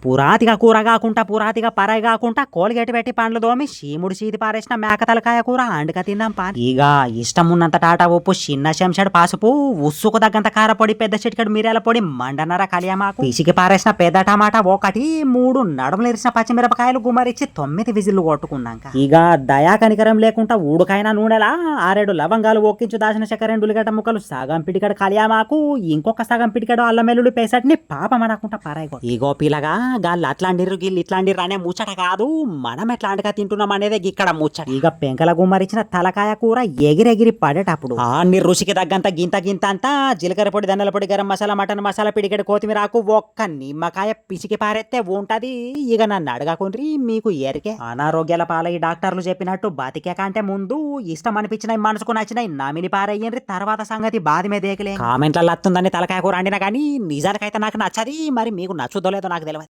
పురాతిగా కూర కాకుండా పురాతిగా పరాయి కాకుండా కోలిగేటి పెట్టి పండ్లు దోమి శీముడు సీది పారేసిన మేక తలకాయ కూర అండుక తిందాం పా. ఇక ఇష్టం ఉన్నంత టాటా ఉప్పు, చిన్న చెంచాడు పసుపు, ఉస్సుకు తగ్గంత కారపొడి, పెద్ద చిటికెడు మిరియాల పొడి, మండన్నర కలియమాకు, పిసికి పారేసిన పెద్ద టమాటా ఒకటి, 3 నడుములేసిన పచ్చిమిరపకాయలు గుమ్మరిచ్చి 9 విజిల్లు కొట్టుకున్నాక ఇక దయా కనికరం లేకుండా ఊడుకైన నూనెలా 6 లవంగాలు ఒక్కించు దాచిన చక్కెర, 2 ఉల్లిగడ్డ ముక్కలు, సగం పిడికడు కలియమాకు, ఇంకొక సగం పిడికడు అల్లం వెల్లుల్లి పేసట్ని పాపం అనకుండా పారాయి. ఇగో పిల్లగా గాళ్ళు అట్లాంటిరు గిల్లు ఇట్లాంటిరు అనే ముచ్చట కాదు, మనం ఎట్లాంటిగా తింటున్నాం అనేది ఇక్కడ ముచ్చట. ఇక పెంకల గుమ్మరిచిన తలకాయ కూర ఎగిరెగిరి పడేటప్పుడు అన్ని రుచికి తగ్గంత గింత గింత అంతా జీలకర్ర పొడి, ధనియాల పొడి, గరం మసాలా, మటన్ మసాలా, పిడికెడు కొత్తిమీరాకు, ఒక్క నిమ్మకాయ పిసికి పారెత్తే ఉంటది. ఇక నన్ను అడగకుండ్రి, మీకు ఎరికే అనారోగ్యాల పాలై డాక్టర్లు చెప్పినట్టు బతికే కంటే ముందు ఇష్టం అనిపించినవి, మనసుకు నచ్చినవి నమిలి పారయ్యండ్రి, తర్వాత సంగతి బాధ మీద ఏకలే. కామెంట్లలో వస్తుందని తలకాయ కూర అండినా కానీ నిజానికైతే నాకు నచ్చది. మరి మీకు నచ్చుదో లేదో నాకు తెలియదు.